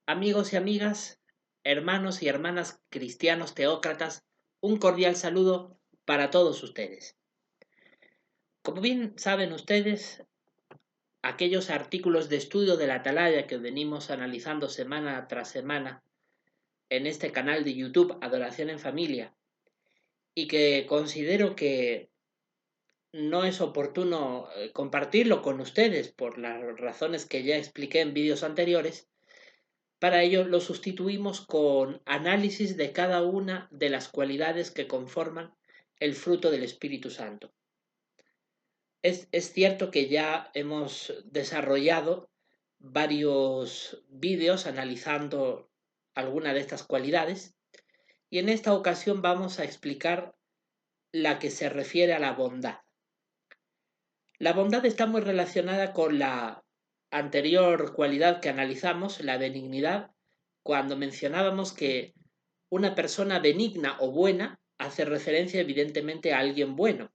Amigos y amigas, hermanos y hermanas cristianos teócratas, un cordial saludo para todos ustedes. Como bien saben ustedes, aquellos artículos de estudio de la Atalaya que venimos analizando semana tras semana en este canal de YouTube Adoración en Familia y que considero que no es oportuno compartirlo con ustedes por las razones que ya expliqué en vídeos anteriores. Para ello lo sustituimos con análisis de cada una de las cualidades que conforman el fruto del Espíritu Santo. Es cierto que ya hemos desarrollado varios vídeos analizando alguna de estas cualidades y en esta ocasión vamos a explicar la que se refiere a la bondad. La bondad está muy relacionada con la anterior cualidad que analizamos, la benignidad, cuando mencionábamos que una persona benigna o buena hace referencia evidentemente a alguien bueno.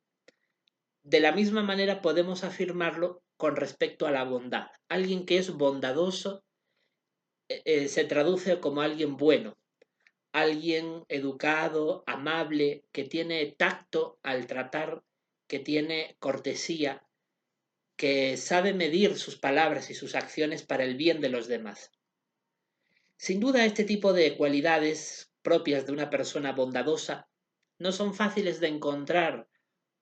De la misma manera podemos afirmarlo con respecto a la bondad. Alguien que es bondadoso se traduce como alguien bueno, alguien educado, amable, que tiene tacto al tratar, que tiene cortesía, que sabe medir sus palabras y sus acciones para el bien de los demás. Sin duda, este tipo de cualidades propias de una persona bondadosa no son fáciles de encontrar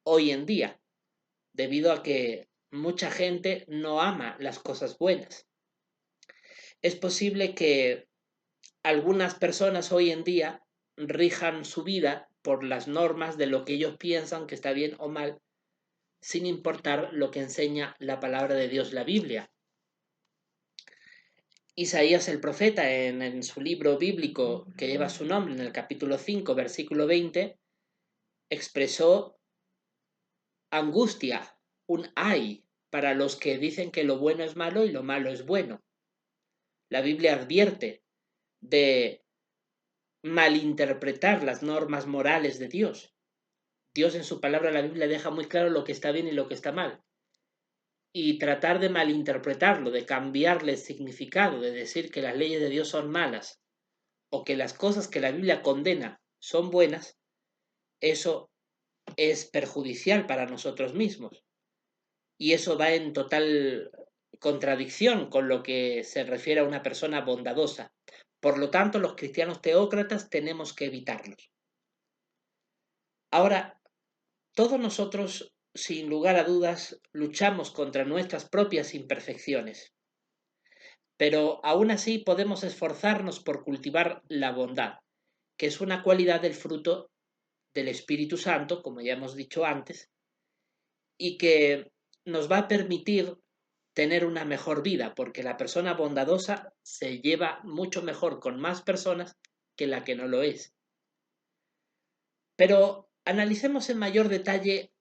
hoy en día, debido a que mucha gente no ama las cosas buenas. Es posible que algunas personas hoy en día rijan su vida por las normas de lo que ellos piensan que está bien o mal, sin importar lo que enseña la palabra de Dios, la Biblia. Isaías el profeta, en su libro bíblico que lleva su nombre, en el capítulo 5, versículo 20, expresó angustia, un ay, para los que dicen que lo bueno es malo y lo malo es bueno. La Biblia advierte de malinterpretar las normas morales de Dios. Dios en su palabra, la Biblia, deja muy claro lo que está bien y lo que está mal. Y tratar de malinterpretarlo, de cambiarle el significado, de decir que las leyes de Dios son malas o que las cosas que la Biblia condena son buenas, eso es perjudicial para nosotros mismos. Y eso va en total contradicción con lo que se refiere a una persona bondadosa. Por lo tanto, los cristianos teócratas tenemos que evitarlos. Ahora, todos nosotros, sin lugar a dudas, luchamos contra nuestras propias imperfecciones, pero aún así podemos esforzarnos por cultivar la bondad, que es una cualidad del fruto del Espíritu Santo, como ya hemos dicho antes, y que nos va a permitir tener una mejor vida, porque la persona bondadosa se lleva mucho mejor con más personas que la que no lo es. Pero analicemos en mayor detalle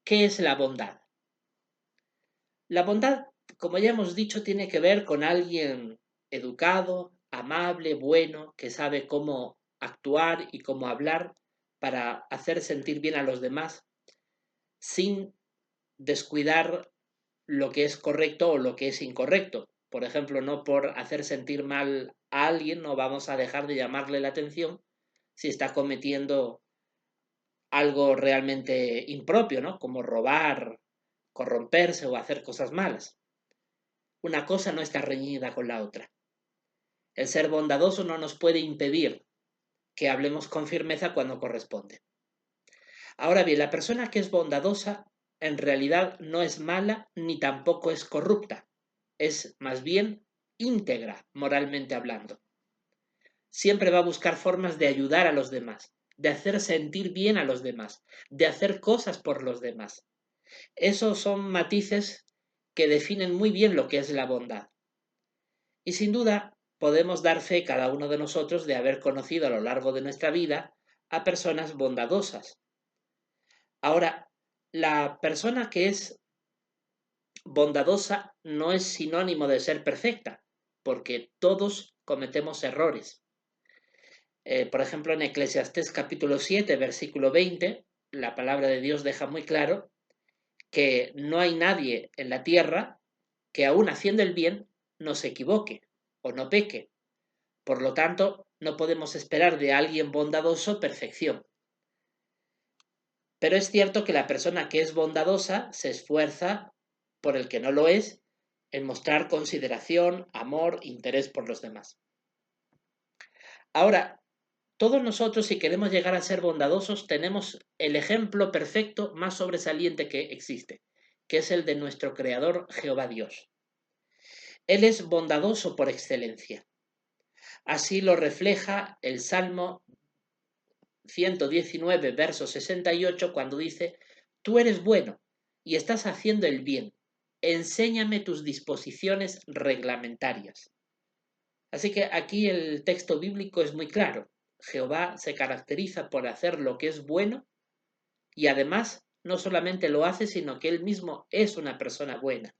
qué es la bondad. La bondad, como ya hemos dicho, tiene que ver con alguien educado, amable, bueno, que sabe cómo actuar y cómo hablar para hacer sentir bien a los demás, sin descuidar lo que es correcto o lo que es incorrecto. Por ejemplo, no por hacer sentir mal a alguien no vamos a dejar de llamarle la atención si está cometiendo algo realmente impropio, ¿no? Como robar, corromperse o hacer cosas malas. Una cosa no está reñida con la otra. El ser bondadoso no nos puede impedir que hablemos con firmeza cuando corresponde. Ahora bien, la persona que es bondadosa en realidad no es mala ni tampoco es corrupta. Es más bien íntegra, moralmente hablando. Siempre va a buscar formas de ayudar a los demás, de hacer sentir bien a los demás, de hacer cosas por los demás. Esos son matices que definen muy bien lo que es la bondad. Y sin duda podemos dar fe cada uno de nosotros de haber conocido a lo largo de nuestra vida a personas bondadosas. Ahora, la persona que es bondadosa no es sinónimo de ser perfecta, porque todos cometemos errores. Por ejemplo, en Eclesiastés capítulo 7, versículo 20, la palabra de Dios deja muy claro que no hay nadie en la tierra que aún haciendo el bien no se equivoque o no peque. Por lo tanto, no podemos esperar de alguien bondadoso perfección. Pero es cierto que la persona que es bondadosa se esfuerza por el que no lo es en mostrar consideración, amor, interés por los demás. Ahora, todos nosotros, si queremos llegar a ser bondadosos, tenemos el ejemplo perfecto más sobresaliente que existe, que es el de nuestro Creador Jehová Dios. Él es bondadoso por excelencia. Así lo refleja el Salmo 119, verso 68, cuando dice: Tú eres bueno y estás haciendo el bien. Enséñame tus disposiciones reglamentarias. Así que aquí el texto bíblico es muy claro. Jehová se caracteriza por hacer lo que es bueno y además no solamente lo hace, sino que él mismo es una persona buena.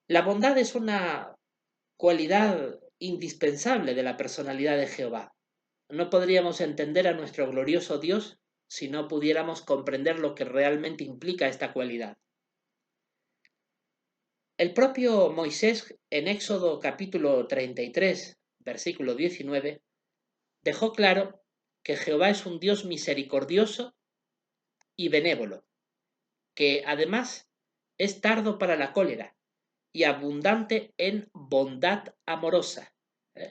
La bondad es una cualidad indispensable de la personalidad de Jehová. No podríamos entender a nuestro glorioso Dios si no pudiéramos comprender lo que realmente implica esta cualidad. El propio Moisés, en Éxodo capítulo 33, versículo 19, dejó claro que Jehová es un Dios misericordioso y benévolo, que además es tardo para la cólera y abundante en bondad amorosa.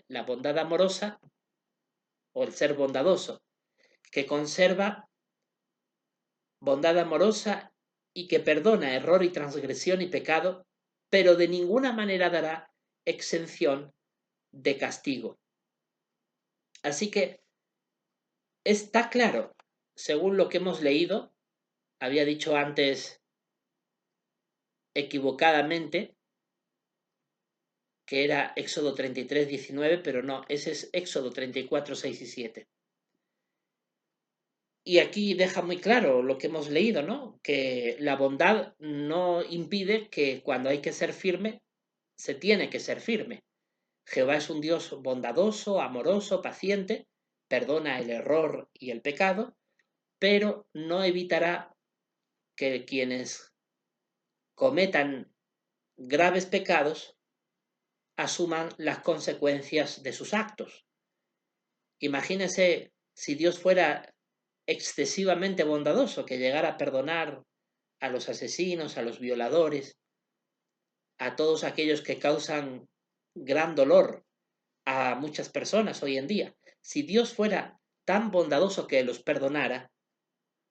La bondad amorosa, o el ser bondadoso, que conserva bondad amorosa y que perdona error y transgresión y pecado, pero de ninguna manera dará exención de castigo. Así que está claro, según lo que hemos leído, había dicho antes equivocadamente que era Éxodo 33, 19, pero no, ese es Éxodo 34, 6 y 7. Y aquí deja muy claro lo que hemos leído, ¿no? Que la bondad no impide que cuando hay que ser firme, se tiene que ser firme. Jehová es un Dios bondadoso, amoroso, paciente, perdona el error y el pecado, pero no evitará que quienes cometan graves pecados asuman las consecuencias de sus actos. Imagínese si Dios fuera excesivamente bondadoso, que llegara a perdonar a los asesinos, a los violadores, a todos aquellos que causan gran dolor a muchas personas hoy en día. Si Dios fuera tan bondadoso que los perdonara,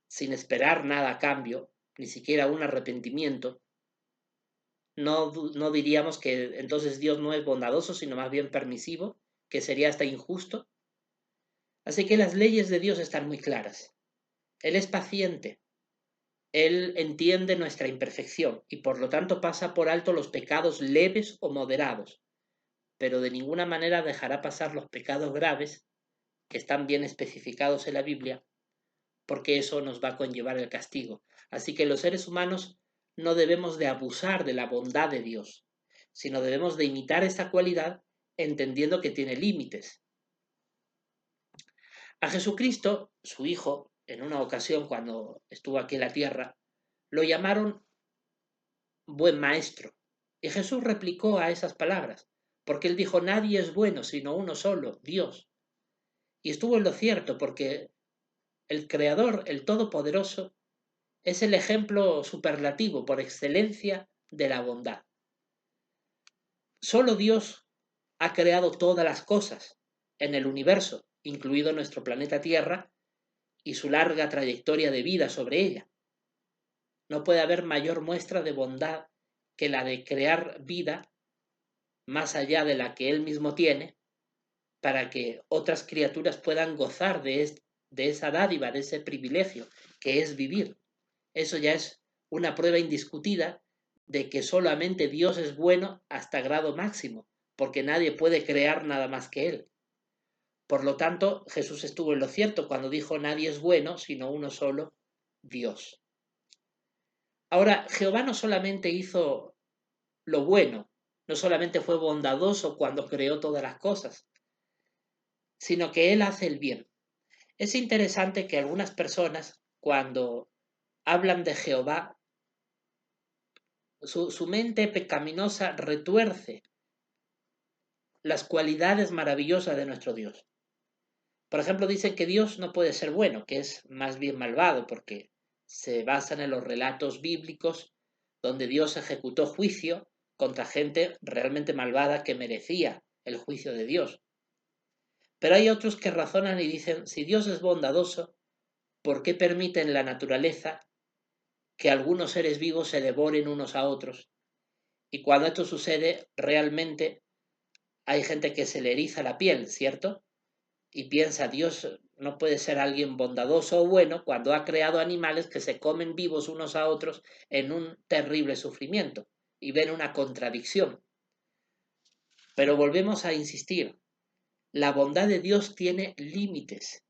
sin esperar nada a cambio, ni siquiera un arrepentimiento, no diríamos que entonces Dios no es bondadoso, sino más bien permisivo, que sería hasta injusto. Así que las leyes de Dios están muy claras. Él es paciente, Él entiende nuestra imperfección y por lo tanto pasa por alto los pecados leves o moderados, pero de ninguna manera dejará pasar los pecados graves, que están bien especificados en la Biblia, porque eso nos va a conllevar el castigo. Así que los seres humanos no debemos de abusar de la bondad de Dios, sino debemos de imitar esa cualidad entendiendo que tiene límites. A Jesucristo, su Hijo, en una ocasión cuando estuvo aquí en la tierra, lo llamaron buen maestro. Y Jesús replicó a esas palabras, porque él dijo: nadie es bueno sino uno solo, Dios. Y estuvo en lo cierto, porque el Creador, el Todopoderoso, es el ejemplo superlativo por excelencia de la bondad. Solo Dios ha creado todas las cosas en el universo, incluido nuestro planeta Tierra y su larga trayectoria de vida sobre ella. No puede haber mayor muestra de bondad que la de crear vida más allá de la que Él mismo tiene, para que otras criaturas puedan gozar de esa dádiva, de ese privilegio que es vivir. Eso ya es una prueba indiscutida de que solamente Dios es bueno hasta grado máximo, porque nadie puede crear nada más que Él. Por lo tanto, Jesús estuvo en lo cierto cuando dijo: nadie es bueno sino uno solo, Dios. Ahora, Jehová no solamente hizo lo bueno, no solamente fue bondadoso cuando creó todas las cosas, sino que Él hace el bien. Es interesante que algunas personas, cuando hablan de Jehová, su mente pecaminosa retuerce las cualidades maravillosas de nuestro Dios. Por ejemplo, dicen que Dios no puede ser bueno, que es más bien malvado, porque se basan en los relatos bíblicos donde Dios ejecutó juicio contra gente realmente malvada que merecía el juicio de Dios. Pero hay otros que razonan y dicen, si Dios es bondadoso, ¿por qué permite en la naturaleza que algunos seres vivos se devoren unos a otros? Y cuando esto sucede, realmente hay gente que se le eriza la piel, ¿cierto? Y piensa, Dios no puede ser alguien bondadoso o bueno cuando ha creado animales que se comen vivos unos a otros en un terrible sufrimiento, y ven una contradicción. Pero volvemos a insistir, la bondad de Dios tiene límites,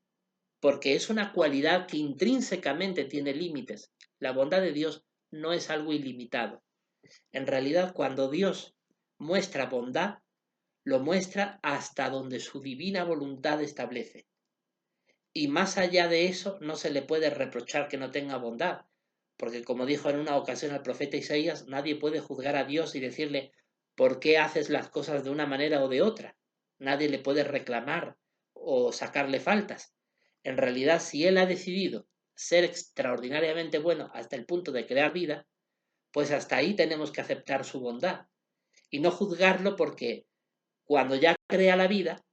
porque es una cualidad que intrínsecamente tiene límites. La bondad de Dios no es algo ilimitado. En realidad, cuando Dios muestra bondad, lo muestra hasta donde su divina voluntad establece. Y más allá de eso, no se le puede reprochar que no tenga bondad, porque como dijo en una ocasión el profeta Isaías, nadie puede juzgar a Dios y decirle por qué haces las cosas de una manera o de otra. Nadie le puede reclamar o sacarle faltas. En realidad, si Él ha decidido ser extraordinariamente bueno hasta el punto de crear vida, pues hasta ahí tenemos que aceptar su bondad y no juzgarlo, porque cuando ya crea la vida,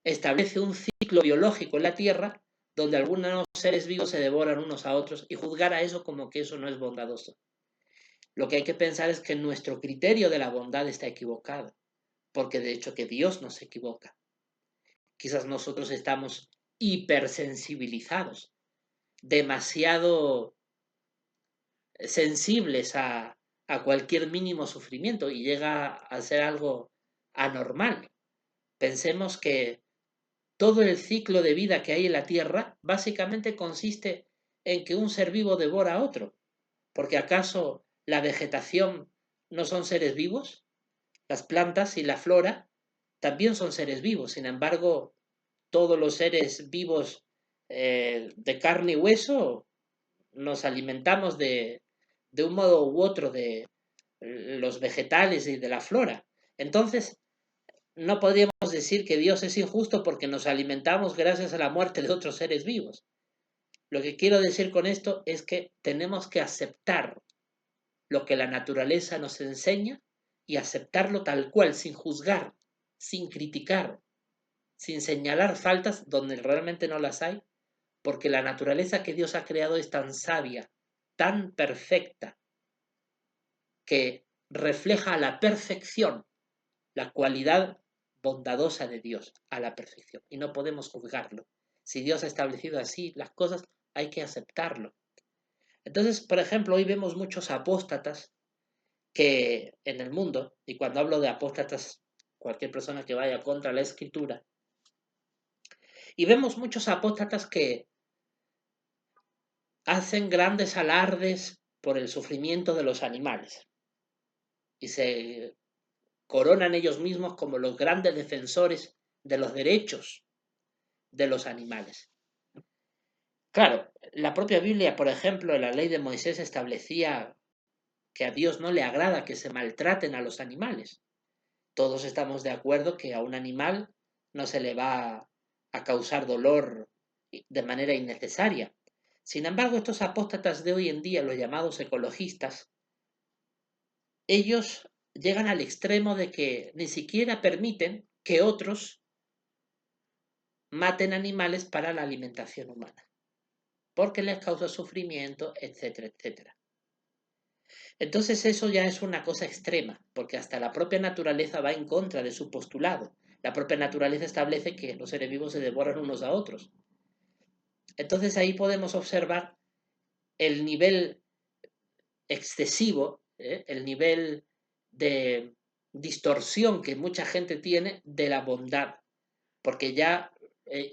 establece un ciclo biológico en la Tierra donde algunos seres vivos se devoran unos a otros, y juzgar a eso como que eso no es bondadoso. Lo que hay que pensar es que nuestro criterio de la bondad está equivocado, porque de hecho que Dios no se equivoca. Quizás nosotros estamos hipersensibilizados, demasiado sensibles a cualquier mínimo sufrimiento, y llega a ser algo anormal. Pensemos que todo el ciclo de vida que hay en la Tierra básicamente consiste en que un ser vivo devora a otro. Porque ¿acaso la vegetación no son seres vivos? Las plantas y la flora también son seres vivos. Sin embargo, todos los seres vivos de carne y hueso nos alimentamos de un modo u otro de los vegetales y de la flora. Entonces, no podríamos decir que Dios es injusto porque nos alimentamos gracias a la muerte de otros seres vivos. Lo que quiero decir con esto es que tenemos que aceptar lo que la naturaleza nos enseña, y aceptarlo tal cual, sin juzgar, sin criticar, sin señalar faltas donde realmente no las hay, porque la naturaleza que Dios ha creado es tan sabia, tan perfecta, que refleja a la perfección la cualidad bondadosa de Dios, a la perfección, y no podemos juzgarlo. Si Dios ha establecido así las cosas, hay que aceptarlo. Entonces, por ejemplo, hoy vemos muchos apóstatas que en el mundo, y cuando hablo de apóstatas, cualquier persona que vaya contra la escritura, y vemos muchos apóstatas que hacen grandes alardes por el sufrimiento de los animales y se coronan ellos mismos como los grandes defensores de los derechos de los animales. Claro, la propia Biblia, por ejemplo, en la ley de Moisés establecía que a Dios no le agrada que se maltraten a los animales. Todos estamos de acuerdo que a un animal no se le va a causar dolor de manera innecesaria. Sin embargo, estos apóstatas de hoy en día, los llamados ecologistas, ellos llegan al extremo de que ni siquiera permiten que otros maten animales para la alimentación humana, porque les causa sufrimiento, etcétera, etcétera. Entonces eso ya es una cosa extrema, porque hasta la propia naturaleza va en contra de su postulado. La propia naturaleza establece que los seres vivos se devoran unos a otros. Entonces ahí podemos observar el nivel excesivo, el nivel de distorsión que mucha gente tiene de la bondad, porque ya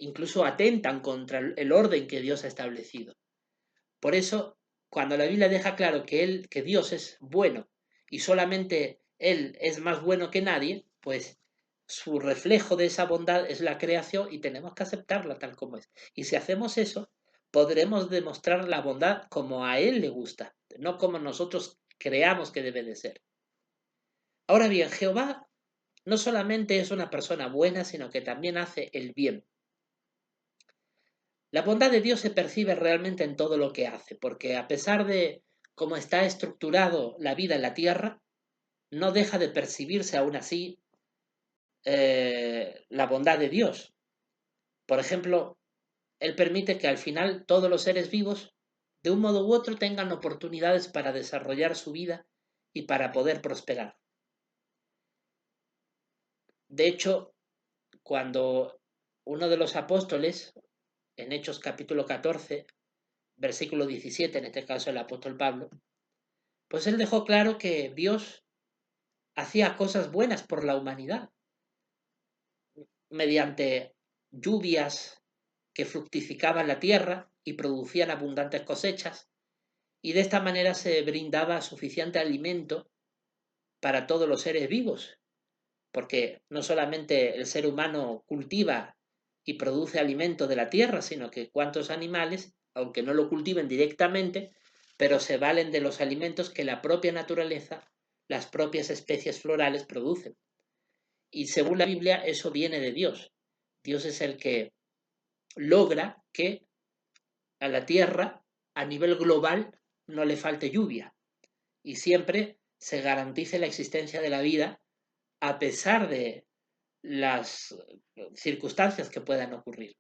incluso atentan contra el orden que Dios ha establecido. Por eso, cuando la Biblia deja claro que Dios es bueno y solamente Él es más bueno que nadie, pues su reflejo de esa bondad es la creación, y tenemos que aceptarla tal como es. Y si hacemos eso, podremos demostrar la bondad como a Él le gusta, no como nosotros creamos que debe de ser. Ahora bien, Jehová no solamente es una persona buena, sino que también hace el bien. La bondad de Dios se percibe realmente en todo lo que hace, porque a pesar de cómo está estructurado la vida en la tierra, no deja de percibirse aún así la bondad de Dios. Por ejemplo, Él permite que al final todos los seres vivos, de un modo u otro, tengan oportunidades para desarrollar su vida y para poder prosperar. De hecho, cuando uno de los apóstoles, en Hechos capítulo 14, versículo 17, en este caso el apóstol Pablo, pues él dejó claro que Dios hacía cosas buenas por la humanidad, mediante lluvias que fructificaban la tierra y producían abundantes cosechas, y de esta manera se brindaba suficiente alimento para todos los seres vivos, porque no solamente el ser humano cultiva y produce alimento de la tierra, sino que cuantos animales, aunque no lo cultiven directamente, pero se valen de los alimentos que la propia naturaleza, las propias especies florales producen. Y según la Biblia, eso viene de Dios. Dios es el que logra que a la tierra, a nivel global, no le falte lluvia y siempre se garantice la existencia de la vida a pesar de las circunstancias que puedan ocurrir.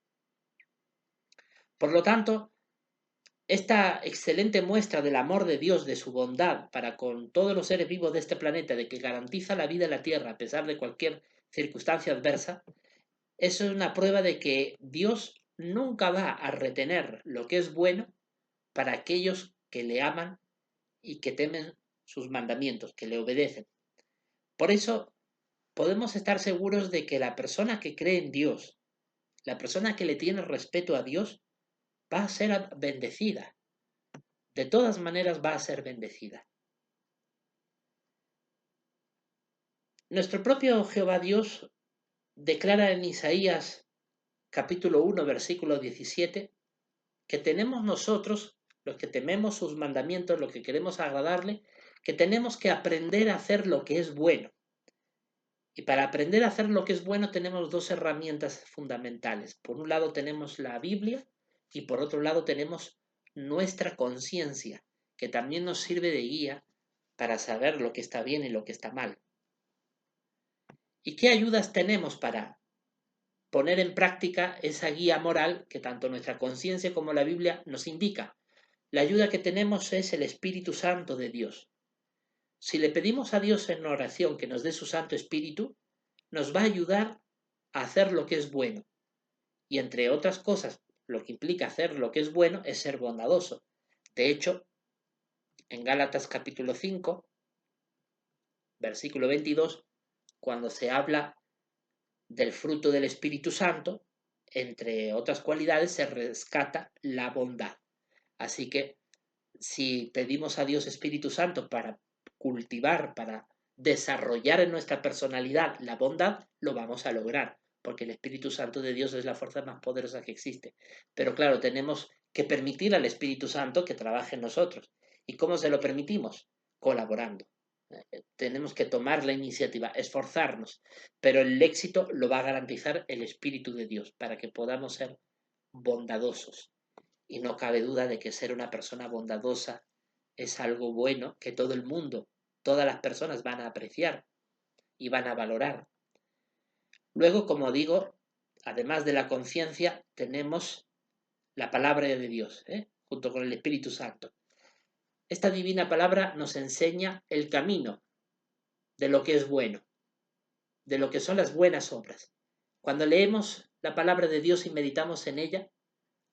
Por lo tanto, esta excelente muestra del amor de Dios, de su bondad para con todos los seres vivos de este planeta, de que garantiza la vida en la Tierra a pesar de cualquier circunstancia adversa, eso es una prueba de que Dios nunca va a retener lo que es bueno para aquellos que le aman y que temen sus mandamientos, que le obedecen. Por eso podemos estar seguros de que la persona que cree en Dios, la persona que le tiene respeto a Dios, va a ser bendecida. De todas maneras va a ser bendecida. Nuestro propio Jehová Dios declara en Isaías capítulo 1, versículo 17, que tenemos nosotros, los que tememos sus mandamientos, los que queremos agradarle, que tenemos que aprender a hacer lo que es bueno. Y para aprender a hacer lo que es bueno tenemos dos herramientas fundamentales. Por un lado tenemos la Biblia y por otro lado tenemos nuestra conciencia, que también nos sirve de guía para saber lo que está bien y lo que está mal. ¿Y qué ayudas tenemos para poner en práctica esa guía moral que tanto nuestra conciencia como la Biblia nos indica? La ayuda que tenemos es el Espíritu Santo de Dios. Si le pedimos a Dios en oración que nos dé su Santo Espíritu, nos va a ayudar a hacer lo que es bueno. Y entre otras cosas, lo que implica hacer lo que es bueno es ser bondadoso. De hecho, en Gálatas capítulo 5, versículo 22, cuando se habla del fruto del Espíritu Santo, entre otras cualidades se rescata la bondad. Así que si pedimos a Dios Espíritu Santo para cultivar, para desarrollar en nuestra personalidad la bondad, lo vamos a lograr, porque el Espíritu Santo de Dios es la fuerza más poderosa que existe. Pero claro, tenemos que permitir al Espíritu Santo que trabaje en nosotros. ¿Y cómo se lo permitimos? Colaborando. Tenemos que tomar la iniciativa, esforzarnos, pero el éxito lo va a garantizar el Espíritu de Dios para que podamos ser bondadosos. Y no cabe duda de que ser una persona bondadosa es algo bueno que todo el mundo, todas las personas van a apreciar y van a valorar. Luego, como digo, además de la conciencia, tenemos la palabra de Dios, junto con el Espíritu Santo. Esta divina palabra nos enseña el camino de lo que es bueno, de lo que son las buenas obras. Cuando leemos la palabra de Dios y meditamos en ella,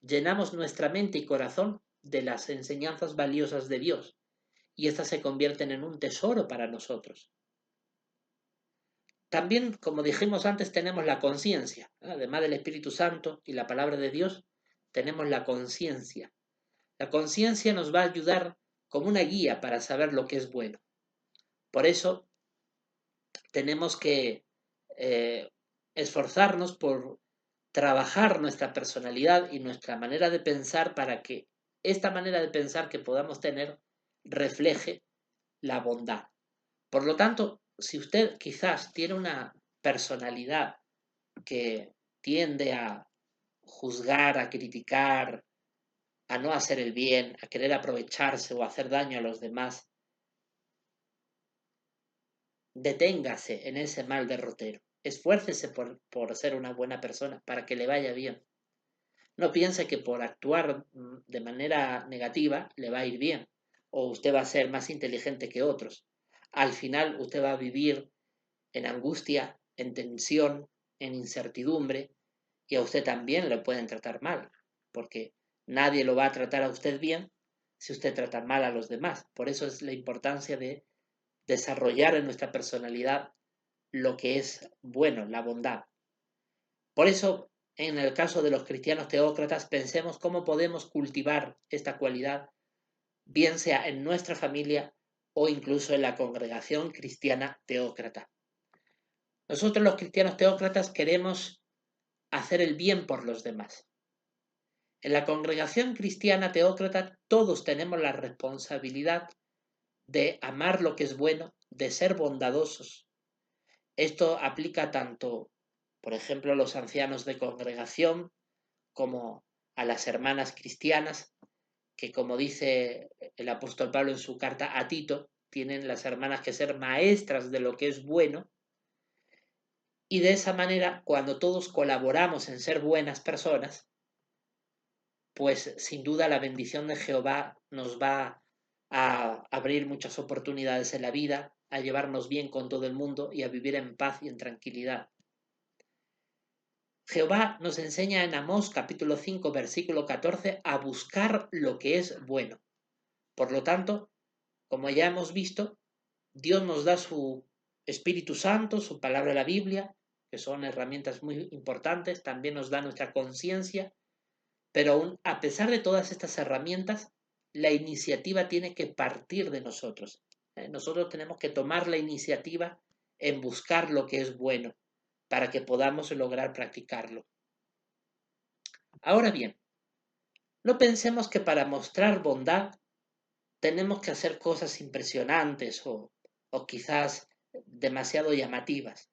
llenamos nuestra mente y corazón de las enseñanzas valiosas de Dios y éstas se convierten en un tesoro para nosotros. También, como dijimos antes, tenemos la conciencia. Además del Espíritu Santo y la palabra de Dios, tenemos la conciencia. La conciencia nos va a ayudar como una guía para saber lo que es bueno. Por eso tenemos que esforzarnos por trabajar nuestra personalidad y nuestra manera de pensar para que esta manera de pensar que podamos tener refleje la bondad. Por lo tanto, si usted quizás tiene una personalidad que tiende a juzgar, a criticar, a no hacer el bien, a querer aprovecharse o hacer daño a los demás, deténgase en ese mal derrotero. Esfuércese por ser una buena persona para que le vaya bien. No piense que por actuar de manera negativa le va a ir bien o usted va a ser más inteligente que otros. Al final usted va a vivir en angustia, en tensión, en incertidumbre y a usted también le pueden tratar mal, porque nadie lo va a tratar a usted bien si usted trata mal a los demás. Por eso es la importancia de desarrollar en nuestra personalidad lo que es bueno, la bondad. Por eso, en el caso de los cristianos teócratas, pensemos cómo podemos cultivar esta cualidad, bien sea en nuestra familia o incluso en la congregación cristiana teócrata. Nosotros los cristianos teócratas queremos hacer el bien por los demás. En la congregación cristiana teócrata todos tenemos la responsabilidad de amar lo que es bueno, de ser bondadosos. Esto aplica tanto, por ejemplo, a los ancianos de congregación como a las hermanas cristianas, que como dice el apóstol Pablo en su carta a Tito, tienen las hermanas que ser maestras de lo que es bueno. Y de esa manera, cuando todos colaboramos en ser buenas personas, pues sin duda la bendición de Jehová nos va a abrir muchas oportunidades en la vida, a llevarnos bien con todo el mundo y a vivir en paz y en tranquilidad. Jehová nos enseña en Amós capítulo 5 versículo 14 a buscar lo que es bueno. Por lo tanto, como ya hemos visto, Dios nos da su Espíritu Santo, su palabra la Biblia, que son herramientas muy importantes, también nos da nuestra conciencia, pero aún a pesar de todas estas herramientas, la iniciativa tiene que partir de nosotros. Nosotros tenemos que tomar la iniciativa en buscar lo que es bueno para que podamos lograr practicarlo. Ahora bien, no pensemos que para mostrar bondad tenemos que hacer cosas impresionantes o quizás demasiado llamativas.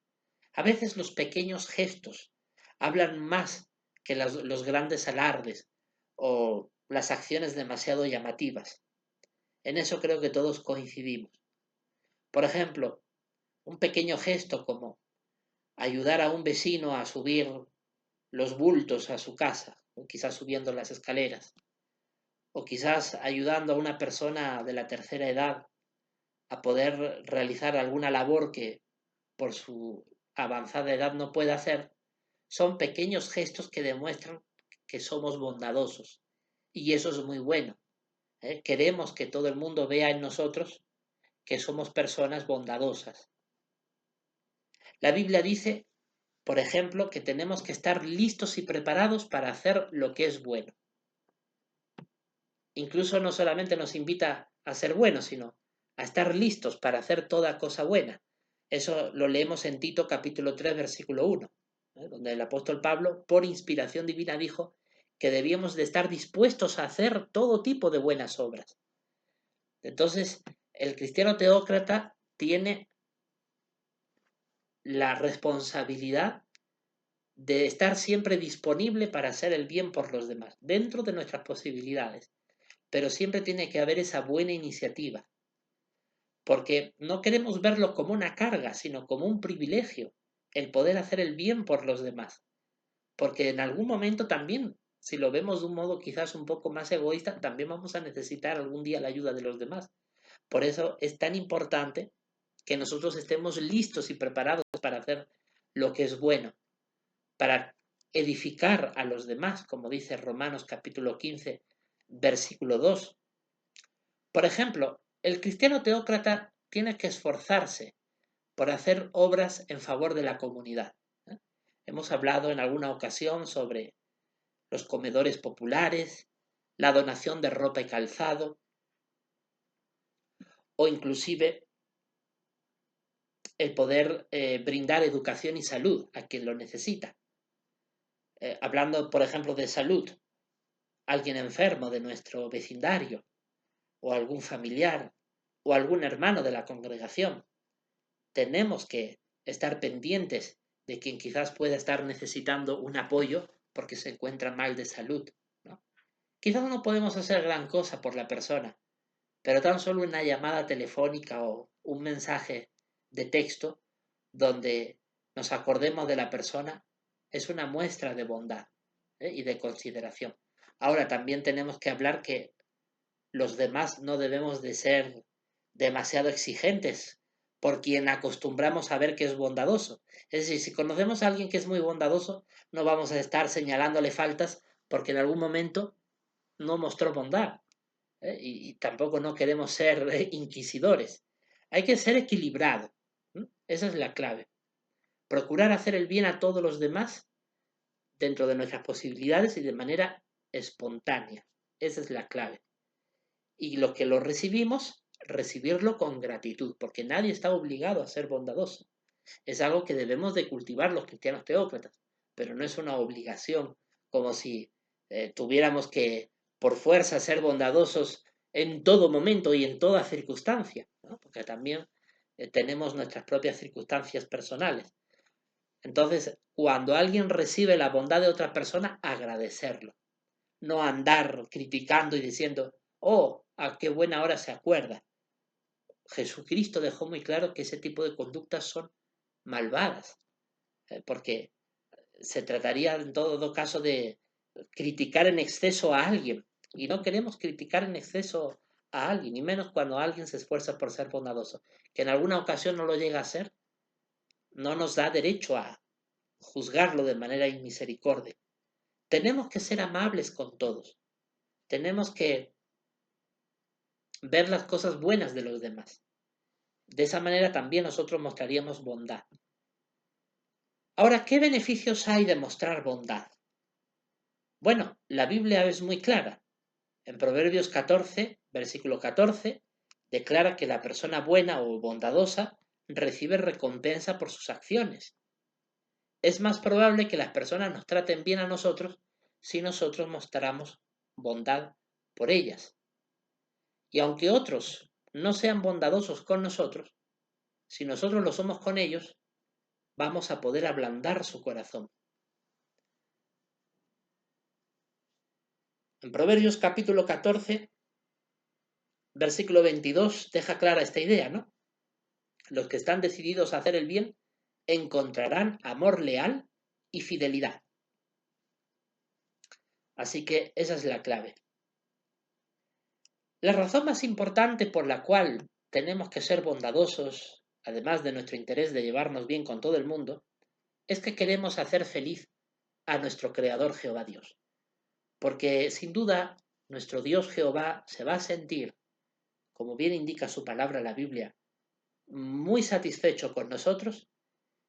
A veces los pequeños gestos hablan más que los grandes alardes o las acciones demasiado llamativas. En eso creo que todos coincidimos. Por ejemplo, un pequeño gesto como ayudar a un vecino a subir los bultos a su casa, o quizás subiendo las escaleras, o quizás ayudando a una persona de la tercera edad a poder realizar alguna labor que por su avanzada edad no puede hacer, son pequeños gestos que demuestran que somos bondadosos. Y eso es muy bueno. Queremos que todo el mundo vea en nosotros que somos personas bondadosas. La Biblia dice, por ejemplo, que tenemos que estar listos y preparados para hacer lo que es bueno. Incluso no solamente nos invita a ser buenos, sino a estar listos para hacer toda cosa buena. Eso lo leemos en Tito capítulo 3, versículo 1, donde el apóstol Pablo, por inspiración divina, dijo que debíamos de estar dispuestos a hacer todo tipo de buenas obras. Entonces, el cristiano teócrata tiene la responsabilidad de estar siempre disponible para hacer el bien por los demás, dentro de nuestras posibilidades. Pero siempre tiene que haber esa buena iniciativa, porque no queremos verlo como una carga, sino como un privilegio, el poder hacer el bien por los demás. Porque en algún momento también, si lo vemos de un modo quizás un poco más egoísta, también vamos a necesitar algún día la ayuda de los demás. Por eso es tan importante que nosotros estemos listos y preparados para hacer lo que es bueno, para edificar a los demás, como dice Romanos capítulo 15, versículo 2. Por ejemplo, el cristiano teócrata tiene que esforzarse por hacer obras en favor de la comunidad. Hemos hablado en alguna ocasión sobre los comedores populares, la donación de ropa y calzado, o inclusive el poder brindar educación y salud a quien lo necesita. Hablando, por ejemplo, de salud, alguien enfermo de nuestro vecindario, o algún familiar, o algún hermano de la congregación. Tenemos que estar pendientes de quien quizás pueda estar necesitando un apoyo porque se encuentra mal de salud, ¿no? Quizás no podemos hacer gran cosa por la persona, pero tan solo una llamada telefónica o un mensaje de texto donde nos acordemos de la persona es una muestra de bondad, y de consideración. Ahora también tenemos que hablar que los demás no debemos de ser demasiado exigentes por quien acostumbramos a ver que es bondadoso. Es decir, si conocemos a alguien que es muy bondadoso, no vamos a estar señalándole faltas porque en algún momento no mostró bondad. Y tampoco no queremos ser inquisidores. Hay que ser equilibrado. Esa es la clave. Procurar hacer el bien a todos los demás dentro de nuestras posibilidades y de manera espontánea. Esa es la clave. Y lo que lo recibimos, recibirlo con gratitud, porque nadie está obligado a ser bondadoso. Es algo que debemos de cultivar los cristianos teócratas, pero no es una obligación, como si tuviéramos que por fuerza ser bondadosos en todo momento y en toda circunstancia, ¿no? Porque también tenemos nuestras propias circunstancias personales. Entonces, cuando alguien recibe la bondad de otra persona, agradecerlo, no andar criticando y diciendo, oh, a qué buena hora se acuerda. Jesucristo dejó muy claro que ese tipo de conductas son malvadas, porque se trataría en todo caso de criticar en exceso a alguien, y no queremos criticar en exceso a alguien, y menos cuando alguien se esfuerza por ser bondadoso, que en alguna ocasión no lo llega a ser, no nos da derecho a juzgarlo de manera inmisericordia. Tenemos que ser amables con todos, tenemos que ver las cosas buenas de los demás. De esa manera también nosotros mostraríamos bondad. Ahora, ¿qué beneficios hay de mostrar bondad? Bueno, la Biblia es muy clara. En Proverbios 14, versículo 14, declara que la persona buena o bondadosa recibe recompensa por sus acciones. Es más probable que las personas nos traten bien a nosotros si nosotros mostramos bondad por ellas. Y aunque otros no sean bondadosos con nosotros, si nosotros lo somos con ellos, vamos a poder ablandar su corazón. En Proverbios capítulo 14, versículo 22, deja clara esta idea, ¿no? Los que están decididos a hacer el bien encontrarán amor leal y fidelidad. Así que esa es la clave. La razón más importante por la cual tenemos que ser bondadosos, además de nuestro interés de llevarnos bien con todo el mundo, es que queremos hacer feliz a nuestro Creador Jehová Dios. Porque sin duda nuestro Dios Jehová se va a sentir, como bien indica su palabra la Biblia, muy satisfecho con nosotros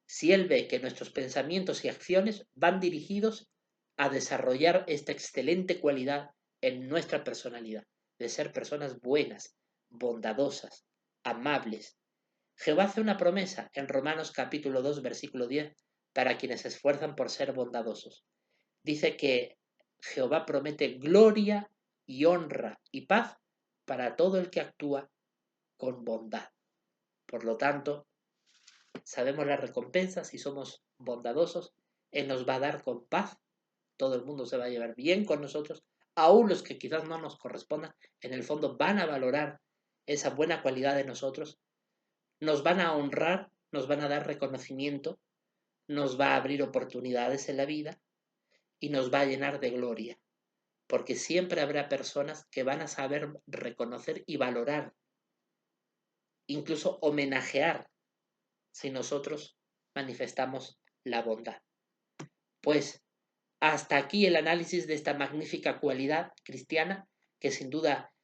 si Él ve que nuestros pensamientos y acciones van dirigidos a desarrollar esta excelente cualidad en nuestra personalidad, de ser personas buenas, bondadosas, amables. Jehová hace una promesa en Romanos capítulo 2, versículo 10, para quienes se esfuerzan por ser bondadosos. Dice que Jehová promete gloria y honra y paz para todo el que actúa con bondad. Por lo tanto, sabemos la recompensa si somos bondadosos. Él nos va a dar con paz. Todo el mundo se va a llevar bien con nosotros. Aún los que quizás no nos correspondan, en el fondo van a valorar esa buena cualidad de nosotros. Nos van a honrar, nos van a dar reconocimiento, nos va a abrir oportunidades en la vida y nos va a llenar de gloria. Porque siempre habrá personas que van a saber reconocer y valorar, incluso homenajear, si nosotros manifestamos la bondad. Pues hasta aquí el análisis de esta magnífica cualidad cristiana, que sin duda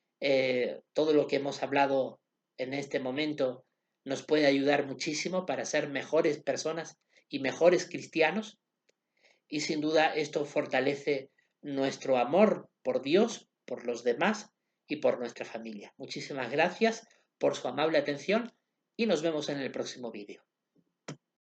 todo lo que hemos hablado en este momento nos puede ayudar muchísimo para ser mejores personas y mejores cristianos. Y sin duda esto fortalece nuestro amor por Dios, por los demás y por nuestra familia. Muchísimas gracias por su amable atención y nos vemos en el próximo vídeo.